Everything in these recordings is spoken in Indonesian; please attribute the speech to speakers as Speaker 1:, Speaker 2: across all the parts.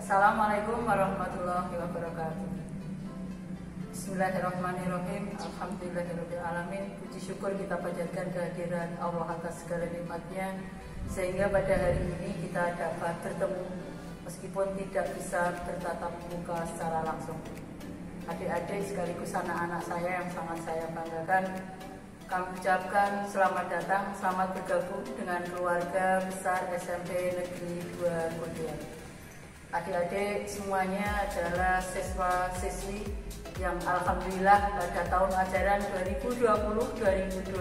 Speaker 1: Assalamualaikum warahmatullahi wabarakatuh. Bismillahirrahmanirrahim. Alhamdulillahirrahmanirrahim. Puji syukur kita panjatkan kehadiran Allah atas segala nikmatnya, sehingga pada hari ini kita dapat bertemu meskipun tidak bisa bertatap muka secara langsung. Adik-adik sekaligus anak-anak saya yang sangat saya banggakan, kami ucapkan selamat datang, selamat bergabung dengan keluarga besar SMP Negeri 2 Kodian. Adik-adik semuanya adalah siswa-siswi yang alhamdulillah pada tahun ajaran 2020-2021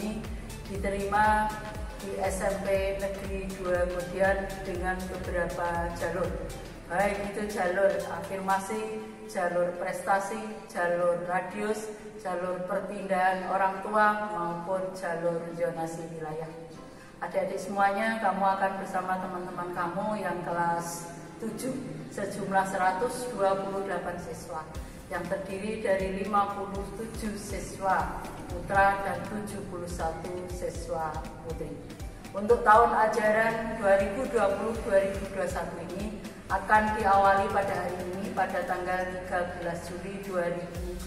Speaker 1: ini diterima di SMP Negeri 2 Kodian dengan beberapa jalur. Baik itu jalur afirmasi, jalur prestasi, jalur radius, jalur perpindahan orang tua maupun jalur zonasi wilayah. Adik-adik semuanya, kamu akan bersama teman-teman kamu yang kelas 7 sejumlah 128 siswa yang terdiri dari 57 siswa putra dan 71 siswa putri. Untuk tahun ajaran 2020-2021 ini akan diawali pada hari ini pada tanggal 13 Juli 2020,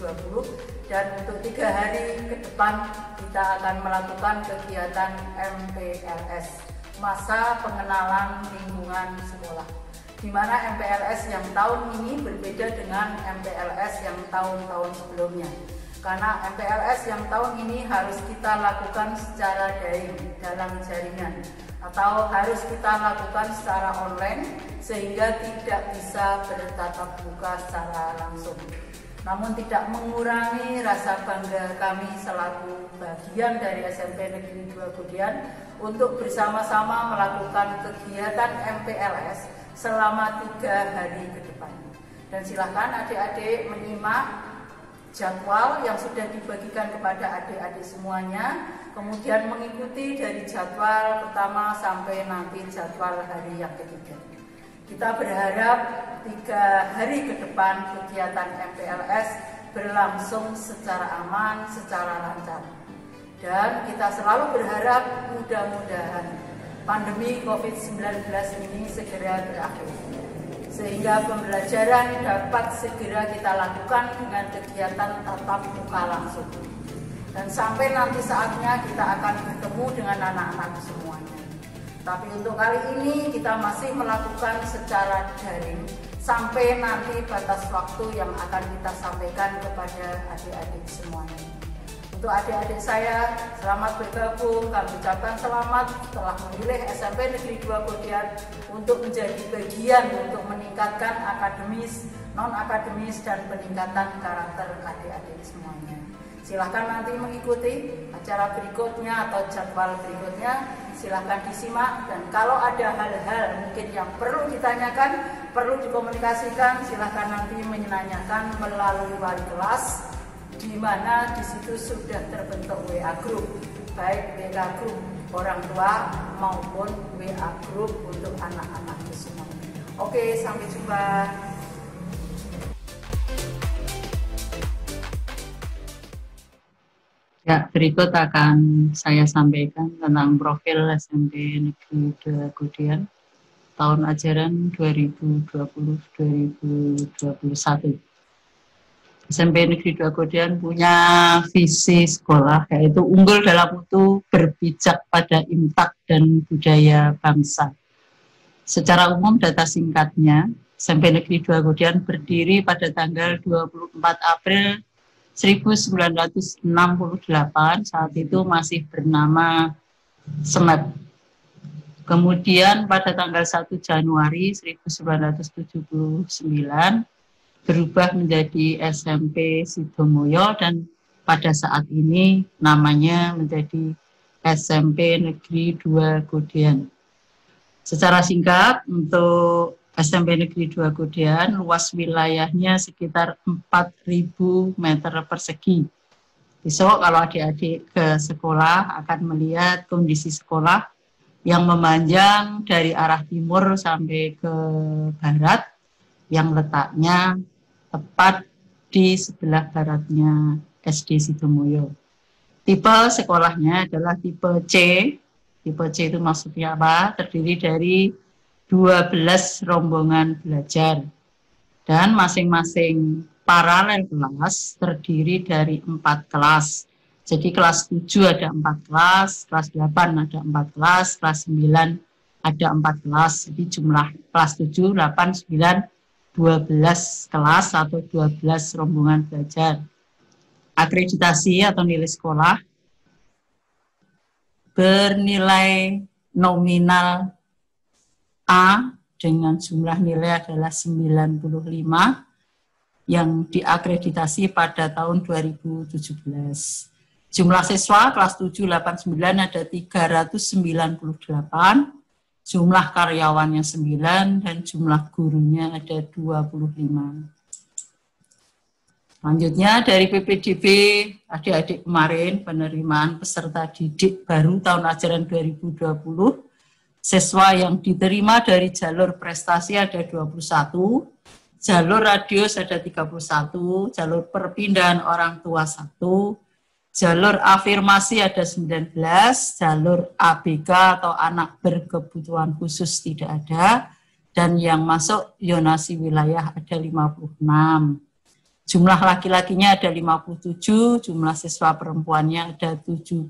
Speaker 1: dan untuk 3 hari ke depan kita akan melakukan kegiatan MPLS, masa pengenalan lingkungan sekolah, di mana MPLS yang tahun ini berbeda dengan MPLS yang tahun-tahun sebelumnya. Karena MPLS yang tahun ini harus kita lakukan secara daring dalam jaringan, atau harus kita lakukan secara online sehingga tidak bisa bertatap muka secara langsung. Namun tidak mengurangi rasa bangga kami selaku bagian dari SMP Negeri 2 Kodian untuk bersama-sama melakukan kegiatan MPLS selama 3 hari ke depan. Dan silakan adik-adik menyimak jadwal yang sudah dibagikan kepada adik-adik semuanya, kemudian mengikuti dari jadwal pertama sampai nanti jadwal hari yang ketiga. Kita berharap 3 hari ke depan kegiatan MPLS berlangsung secara aman, secara lancar. Dan kita selalu berharap mudah-mudahan pandemi COVID-19 ini segera berakhir, sehingga pembelajaran dapat segera kita lakukan dengan kegiatan tatap muka langsung. Dan sampai nanti saatnya kita akan bertemu dengan anak-anak semuanya. Tapi untuk kali ini kita masih melakukan secara daring sampai nanti batas waktu yang akan kita sampaikan kepada adik-adik semuanya. Untuk adik-adik saya, selamat bergabung. Kami ucapkan selamat telah memilih SMP Negeri 2 Kodian untuk menjadi bagian untuk meningkatkan akademis, non-akademis, dan peningkatan karakter adik-adik semuanya. Silahkan nanti mengikuti acara berikutnya atau jadwal berikutnya, silahkan disimak. Dan kalau ada hal-hal mungkin yang perlu ditanyakan, perlu dikomunikasikan, silahkan nanti menanyakan melalui wali kelas, di mana di situ sudah terbentuk WA group, baik WA group orang tua maupun WA group untuk anak-anak semua. Oke, sampai jumpa.
Speaker 2: Ya, berikut akan saya sampaikan tentang profil SMP Negeri 2 Kodian tahun ajaran 2020-2021. SMP Negeri 2 Kodian punya visi sekolah, yaitu unggul dalam mutu, berpijak pada imtak dan budaya bangsa. Secara umum data singkatnya, SMP Negeri 2 Kodian berdiri pada tanggal 24 April 1968, saat itu masih bernama SMEP. Kemudian pada tanggal 1 Januari 1979, berubah menjadi SMP Sidomulyo, dan pada saat ini namanya menjadi SMP Negeri 2 Kodian. Secara singkat, untuk SMP Negeri 2 Kodian luas wilayahnya sekitar 4.000 meter persegi. Besok kalau adik-adik ke sekolah akan melihat kondisi sekolah yang memanjang dari arah timur sampai ke barat, yang letaknya tepat di sebelah baratnya SD Sidomuyo. Tipe sekolahnya adalah tipe C. Tipe C itu maksudnya apa? Terdiri dari 12 rombongan belajar. Dan masing-masing paralel kelas terdiri dari 4 kelas. Jadi kelas 7 ada 4 kelas, kelas 8 ada 4 kelas, kelas 9 ada 4 kelas. Jadi jumlah kelas 7, 8, 9, 12 kelas atau 12 rombongan belajar. Akreditasi atau nilai sekolah bernilai nominal A dengan jumlah nilai adalah 95 yang diakreditasi pada tahun 2017. Jumlah siswa kelas 7, 8, 9 ada 398, jumlah karyawannya 9, dan jumlah gurunya ada 25. Selanjutnya dari PPDB adik-adik kemarin penerimaan peserta didik baru tahun ajaran 2020, siswa yang diterima dari jalur prestasi ada 21, jalur radius ada 31, jalur perpindahan orang tua 1, jalur afirmasi ada 19, jalur ABK atau anak berkebutuhan khusus tidak ada, dan yang masuk zonasi wilayah ada 56. Jumlah laki-lakinya ada 57, jumlah siswa perempuannya ada 71.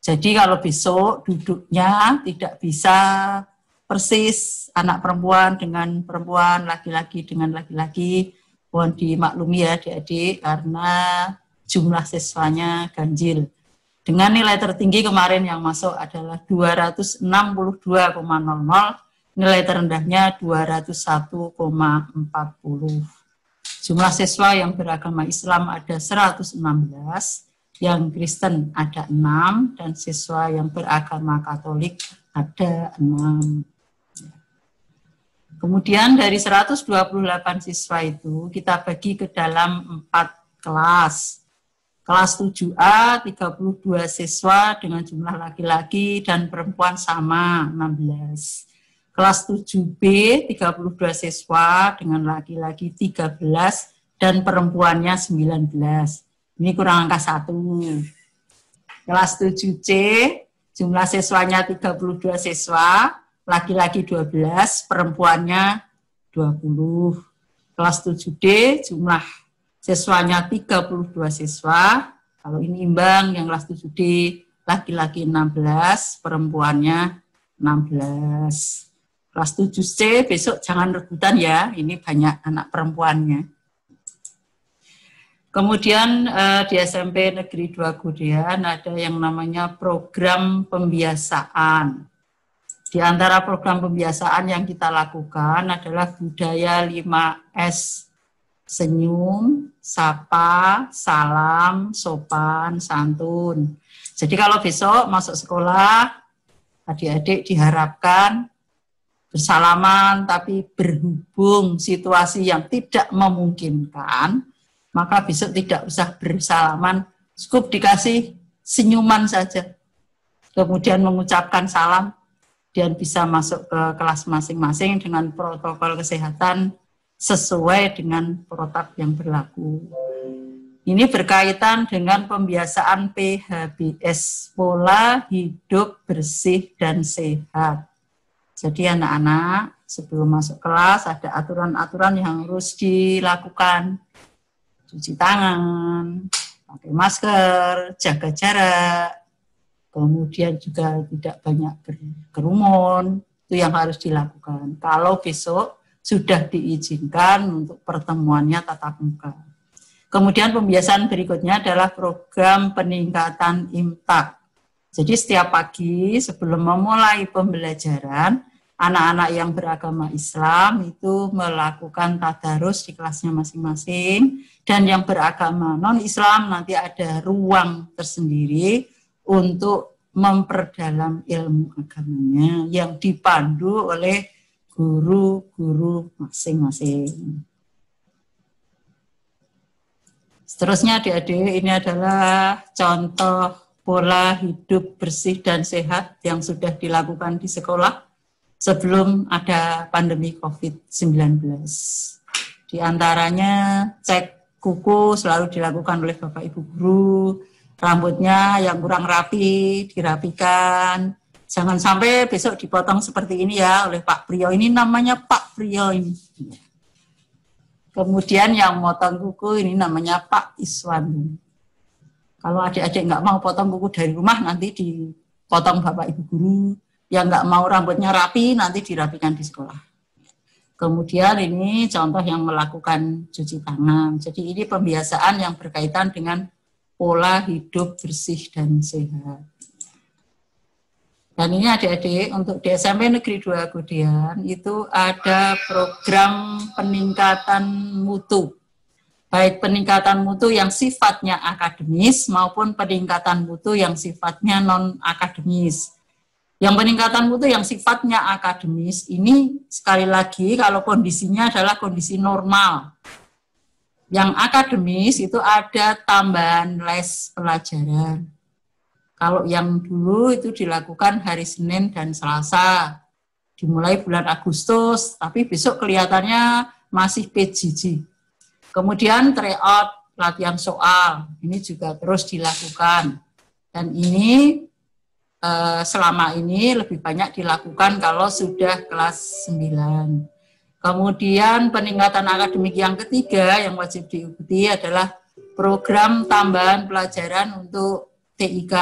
Speaker 2: Jadi kalau besok duduknya tidak bisa persis anak perempuan dengan perempuan, laki-laki dengan laki-laki. Mohon dimaklumi ya adik-adik karena jumlah siswanya ganjil. Dengan nilai tertinggi kemarin yang masuk adalah 262,00, nilai terendahnya 201,40. Jumlah siswa yang beragama Islam ada 116, yang Kristen ada 6, dan siswa yang beragama Katolik ada 6. Kemudian dari 128 siswa itu kita bagi ke dalam 4 kelas. Kelas 7A 32 siswa dengan jumlah laki-laki dan perempuan sama 16. Kelas 7B 32 siswa dengan laki-laki 13 dan perempuannya 19. Ini kurang angka 1. Kelas 7C jumlah siswanya 32 siswa, laki-laki 12, perempuannya 20. Kelas 7D jumlah siswanya 32 siswa. Kalau ini imbang, yang kelas 7D laki-laki 16, perempuannya 16. Kelas 7C besok jangan rebutan ya, ini banyak anak perempuannya. Kemudian di SMP Negeri 2 Godean ada yang namanya program pembiasaan. Di antara program pembiasaan yang kita lakukan adalah budaya 5S. Senyum, sapa, salam, sopan, santun. Jadi kalau besok masuk sekolah, adik-adik diharapkan bersalaman, tapi berhubung situasi yang tidak memungkinkan, maka besok tidak usah bersalaman, cukup dikasih senyuman saja. Kemudian mengucapkan salam, dan bisa masuk ke kelas masing-masing dengan protokol kesehatan sesuai dengan protap yang berlaku. Ini berkaitan dengan pembiasaan PHBS, pola hidup bersih dan sehat. Jadi anak-anak sebelum masuk kelas ada aturan-aturan yang harus dilakukan. Cuci tangan, pakai masker, jaga jarak, kemudian juga tidak banyak berkerumun, itu yang harus dilakukan. Kalau besok sudah diizinkan untuk pertemuannya tatap muka. Kemudian pembiasaan berikutnya adalah program peningkatan imtak. Jadi setiap pagi sebelum memulai pembelajaran, anak-anak yang beragama Islam itu melakukan tadarus di kelasnya masing-masing, dan yang beragama non-Islam nanti ada ruang tersendiri untuk memperdalam ilmu agamanya yang dipandu oleh guru-guru masing-masing. Seterusnya adik-adik, ini adalah contoh pola hidup bersih dan sehat yang sudah dilakukan di sekolah. sebelum ada pandemi COVID-19. Di antaranya cek kuku selalu dilakukan oleh Bapak Ibu guru, rambutnya yang kurang rapi dirapikan, jangan sampai besok dipotong seperti ini ya oleh Pak Priyo, ini namanya Pak Priyo ini. Kemudian yang motong kuku ini namanya Pak Iswan. Kalau adik-adik nggak mau potong kuku dari rumah, nanti dipotong Bapak Ibu guru. Yang nggak mau rambutnya rapi, nanti dirapikan di sekolah. Kemudian ini contoh yang melakukan cuci tangan. Jadi ini pembiasaan yang berkaitan dengan pola hidup bersih dan sehat. Dan ini adik-adik untuk di SMP Negeri 2 Godean itu ada program peningkatan mutu. Baik peningkatan mutu yang sifatnya akademis maupun peningkatan mutu yang sifatnya non-akademis. Yang peningkatan mutu yang sifatnya akademis ini sekali lagi kalau kondisinya adalah kondisi normal. Yang akademis itu ada tambahan les pelajaran. Kalau yang dulu itu dilakukan hari Senin dan Selasa, dimulai bulan Agustus, tapi besok kelihatannya masih PJJ. Kemudian tryout, latihan soal, ini juga terus dilakukan. Dan ini selama ini lebih banyak dilakukan kalau sudah kelas 9. Kemudian peningkatan akademik yang ketiga yang wajib diikuti adalah program tambahan pelajaran untuk TIK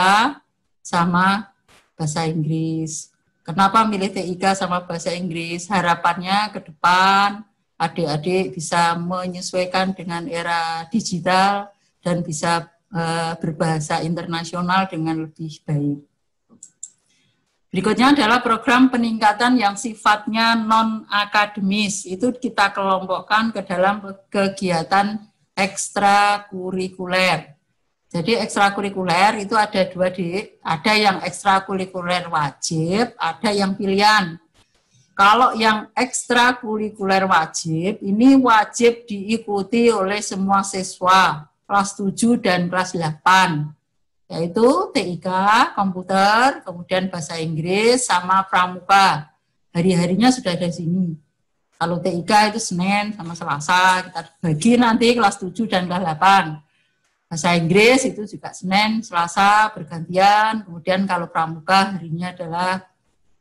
Speaker 2: sama bahasa Inggris. Kenapa milih TIK sama bahasa Inggris? Harapannya ke depan adik-adik bisa menyesuaikan dengan era digital dan bisa berbahasa internasional dengan lebih baik. Berikutnya adalah program peningkatan yang sifatnya non-akademis. Itu kita kelompokkan ke dalam kegiatan ekstrakurikuler. Jadi ekstrakurikuler itu ada dua, ada yang ekstrakurikuler wajib, ada yang pilihan. Kalau yang ekstrakurikuler wajib, ini wajib diikuti oleh semua siswa, kelas 7 dan kelas 8. Yaitu TIK, komputer, kemudian bahasa Inggris, sama pramuka. Hari-harinya sudah ada di sini. Kalau TIK itu Senin sama Selasa, kita bagi nanti kelas 7 dan kelas 8. Bahasa Inggris itu juga Senin, Selasa, bergantian. Kemudian kalau pramuka harinya adalah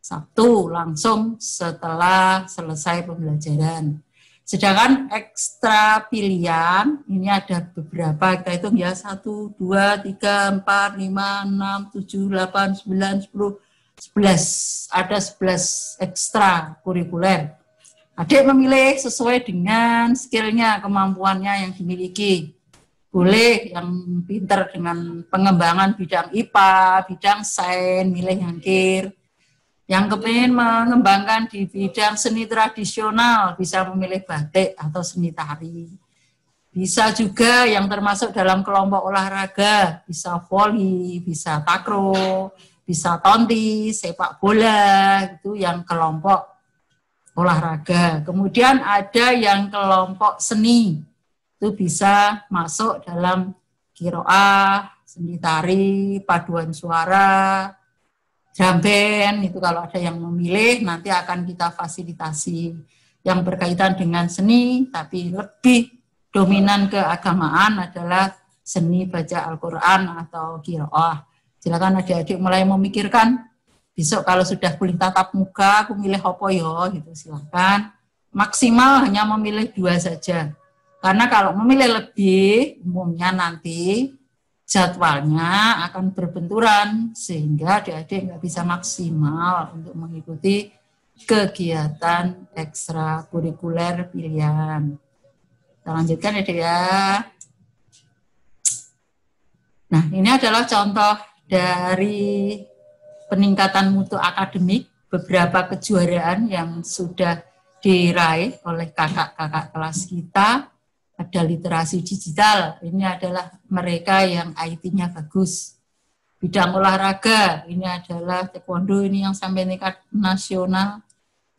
Speaker 2: Sabtu, langsung setelah selesai pembelajaran. Sedangkan ekstra pilihan, ini ada beberapa, kita hitung ya, 1, 2, 3, 4, 5, 6, 7, 8, 9, 10, 11. Ada 11 ekstra kurikuler. Adik memilih sesuai dengan skillnya, kemampuannya yang dimiliki. Boleh yang pinter dengan pengembangan bidang IPA, bidang sains, milih yang kir. Yang kepingin mengembangkan di bidang seni tradisional, bisa memilih batik atau seni tari. Bisa juga yang termasuk dalam kelompok olahraga, bisa voli, bisa takraw, bisa tonti, sepak bola, itu yang kelompok olahraga. Kemudian ada yang kelompok seni, itu bisa masuk dalam qiraah, seni tari, paduan suara, drum band, itu kalau ada yang memilih nanti akan kita fasilitasi yang berkaitan dengan seni, tapi lebih dominan keagamaan adalah seni baca Al-Quran atau qiraah. Silakan adik-adik mulai memikirkan, besok kalau sudah kuliah tatap muka, aku milih apa ya, gitu silakan. Maksimal hanya memilih 2 saja. Karena kalau memilih lebih, umumnya nanti jadwalnya akan berbenturan sehingga adik-adik nggak bisa maksimal untuk mengikuti kegiatan ekstrakurikuler pilihan. Kita lanjutkan ya. Nah, ini adalah contoh dari peningkatan mutu akademik, beberapa kejuaraan yang sudah diraih oleh kakak-kakak kelas kita. Ada literasi digital, ini adalah mereka yang IT-nya bagus. Bidang olahraga, ini adalah taekwondo, ini yang sampai tingkat nasional,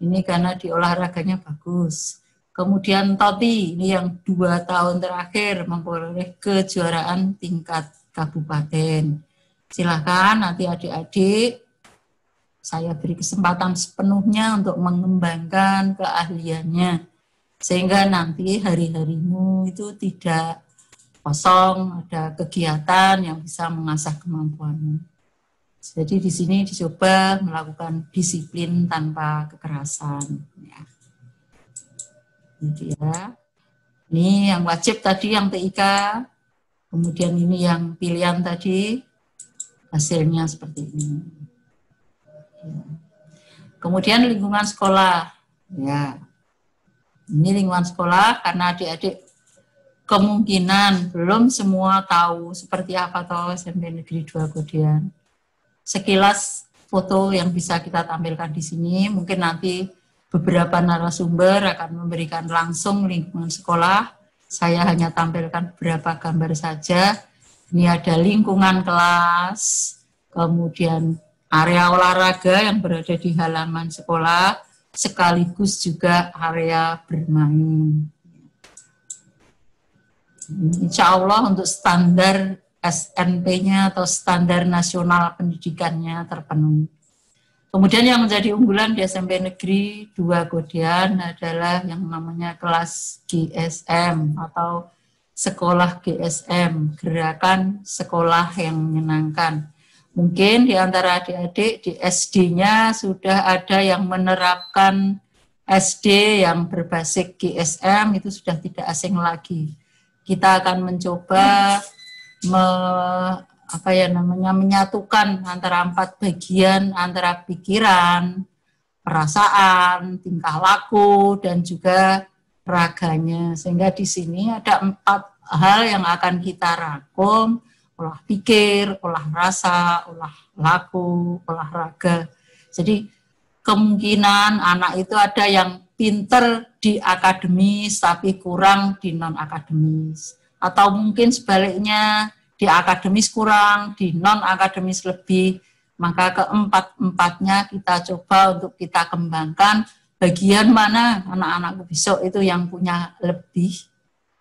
Speaker 2: ini karena di olahraganya bagus. Kemudian Toti, ini yang 2 tahun terakhir memperoleh kejuaraan tingkat kabupaten. Silakan nanti adik-adik saya beri kesempatan sepenuhnya untuk mengembangkan keahliannya. Sehingga nanti hari-harimu itu tidak kosong, ada kegiatan yang bisa mengasah kemampuanmu. Jadi di sini dicoba melakukan disiplin tanpa kekerasan. Ya. Gitu ya. Ini yang wajib tadi yang TIK, kemudian ini yang pilihan tadi, hasilnya seperti ini. Ya. Kemudian lingkungan sekolah. Ya. Ini lingkungan sekolah karena adik-adik kemungkinan belum semua tahu seperti apa toh SMP Negeri 2 Godian. Sekilas foto yang bisa kita tampilkan di sini, mungkin nanti beberapa narasumber akan memberikan langsung lingkungan sekolah. Saya hanya tampilkan beberapa gambar saja. Ini ada lingkungan kelas, kemudian area olahraga yang berada di halaman sekolah, sekaligus juga area bermain. Insya Allah untuk standar SNP-nya atau standar nasional pendidikannya terpenuhi. Kemudian yang menjadi unggulan di SMP Negeri 2 Godian adalah yang namanya kelas GSM atau sekolah GSM, gerakan sekolah yang menyenangkan. Mungkin di antara adik-adik di SD-nya sudah ada yang menerapkan SD yang berbasis GSM, itu sudah tidak asing lagi. Kita akan mencoba menyatukan antara 4 bagian, antara pikiran, perasaan, tingkah laku, dan juga raganya. Sehingga di sini ada 4 hal yang akan kita rangkum: olah pikir, olah rasa, olah laku, olah raga. Jadi kemungkinan anak itu ada yang pinter di akademis tapi kurang di non-akademis. Atau mungkin sebaliknya, di akademis kurang, di non-akademis lebih. Maka keempat-empatnya kita coba untuk kita kembangkan bagian mana anak-anak besok itu yang punya lebih,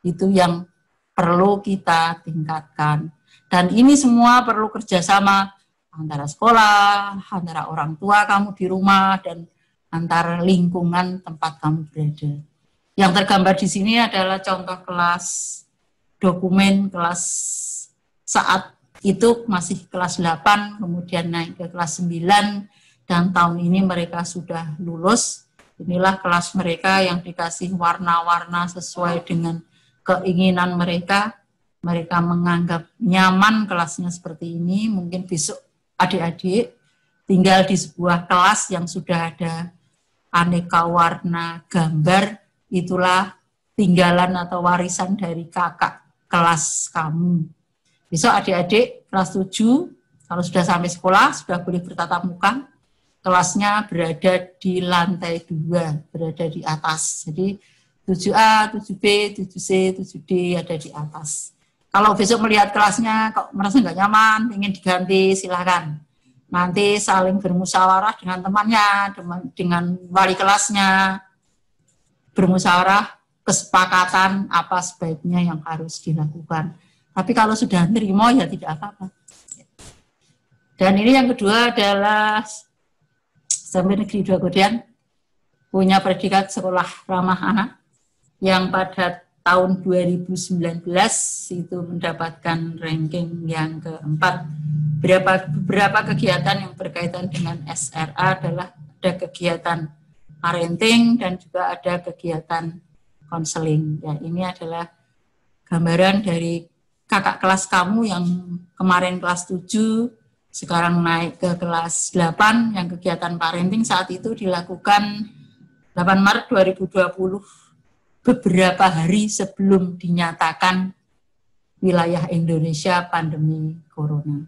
Speaker 2: itu yang perlu kita tingkatkan. Dan ini semua perlu kerjasama antara sekolah, antara orang tua kamu di rumah, dan antara lingkungan tempat kamu berada. Yang tergambar di sini adalah contoh kelas, dokumen kelas saat itu masih kelas 8, kemudian naik ke kelas 9, dan tahun ini mereka sudah lulus. Inilah kelas mereka yang dikasih warna-warna sesuai dengan keinginan mereka. Mereka menganggap nyaman kelasnya seperti ini. Mungkin besok adik-adik tinggal di sebuah kelas yang sudah ada aneka warna gambar, itulah tinggalan atau warisan dari kakak kelas kamu. Besok adik-adik kelas 7, kalau sudah sampai sekolah, sudah boleh bertatap muka, kelasnya berada di lantai 2, berada di atas. Jadi 7A, 7B, 7C, 7D ada di atas. Kalau besok melihat kelasnya kok merasa nggak nyaman, ingin diganti, silakan. Nanti saling bermusyawarah dengan temannya, dengan wali kelasnya, bermusyawarah kesepakatan apa sebaiknya yang harus dilakukan. Tapi kalau sudah nerima ya tidak apa-apa. Dan ini yang kedua adalah SMP Negeri 2 Godian punya predikat sekolah ramah anak yang pada tahun 2019 itu mendapatkan ranking yang keempat. Beberapa kegiatan yang berkaitan dengan SRA adalah ada kegiatan parenting dan juga ada kegiatan konseling. Ya, ini adalah gambaran dari kakak kelas kamu yang kemarin kelas 7, sekarang naik ke kelas 8, yang kegiatan parenting saat itu dilakukan 8 Maret 2020, beberapa hari sebelum dinyatakan wilayah Indonesia pandemi corona.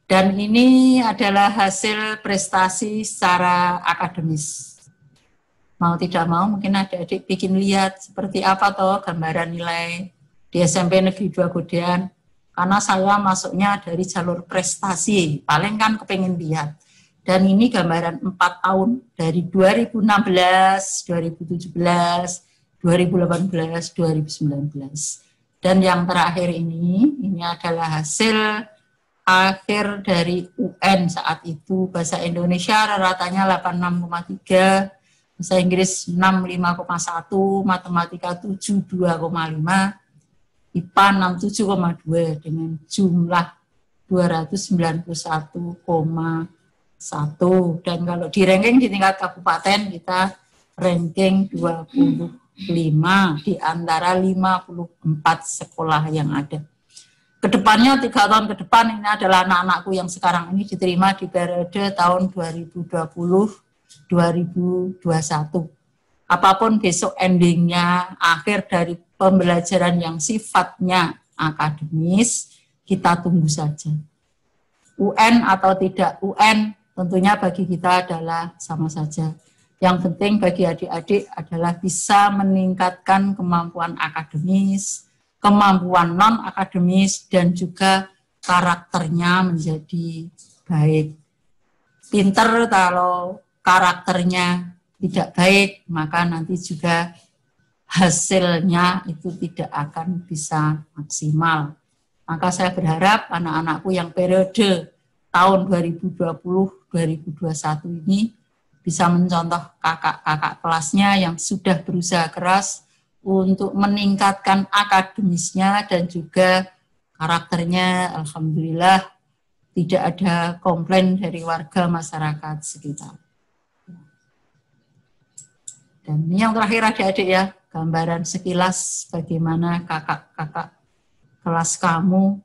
Speaker 2: Dan ini adalah hasil prestasi secara akademis. Mau tidak mau mungkin adik-adik bikin lihat seperti apa toh gambaran nilai di SMP Negeri 2 Godian. Karena saya masuknya dari jalur prestasi, paling kan kepengen lihat. Dan ini gambaran 4 tahun dari 2016, 2017, 2018, 2019. Dan yang terakhir ini adalah hasil akhir dari UN saat itu. Bahasa Indonesia rata-ratanya 86,3, bahasa Inggris 65,1, matematika 72,5, IPA 67,2 dengan jumlah 291,1. Dan kalau di ranking di tingkat kabupaten kita ranking 25 di antara 54 sekolah yang ada. Kedepannya 3 tahun ke depan ini adalah anak-anakku yang sekarang ini diterima di periode tahun 2020-2021. Apapun besok endingnya, akhir dari pembelajaran yang sifatnya akademis, kita tunggu saja. UN atau tidak UN, tentunya bagi kita adalah sama saja. Yang penting bagi adik-adik adalah bisa meningkatkan kemampuan akademis, kemampuan non-akademis, dan juga karakternya menjadi baik. Pinter kalau karakternya tidak baik, maka nanti juga hasilnya itu tidak akan bisa maksimal. Maka saya berharap anak-anakku yang periode tahun 2020-2021 ini bisa mencontoh kakak-kakak kelasnya yang sudah berusaha keras untuk meningkatkan akademisnya dan juga karakternya. Alhamdulillah tidak ada komplain dari warga masyarakat sekitar. Dan ini yang terakhir adik-adik ya, gambaran sekilas bagaimana kakak-kakak kelas kamu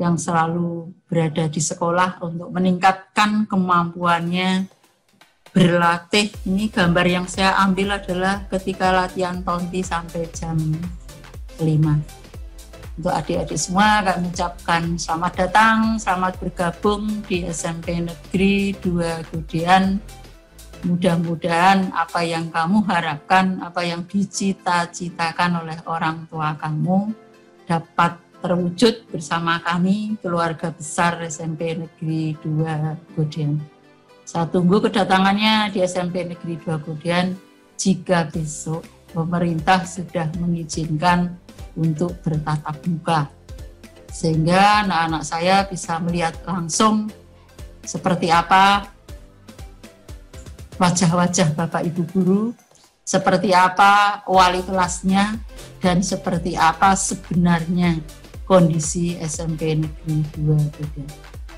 Speaker 2: yang selalu berada di sekolah untuk meningkatkan kemampuannya berlatih. Ini gambar yang saya ambil adalah ketika latihan tonti sampai jam 5. Untuk adik-adik semua kami ucapkan selamat datang, selamat bergabung di SMP Negeri 2 Godean. Mudah-mudahan apa yang kamu harapkan, apa yang dicita-citakan oleh orang tua kamu dapat terwujud bersama kami, keluarga besar SMP Negeri 2 Godean. Saya tunggu kedatangannya di SMP Negeri 2 Godean jika besok pemerintah sudah mengizinkan untuk bertatap muka. Sehingga anak-anak saya bisa melihat langsung seperti apa wajah-wajah Bapak Ibu guru, seperti apa wali kelasnya, dan seperti apa sebenarnya kondisi SMP Negeri 2 Godean.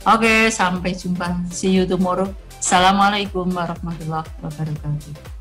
Speaker 2: Oke, sampai jumpa. See you tomorrow. Assalamualaikum warahmatullahi wabarakatuh.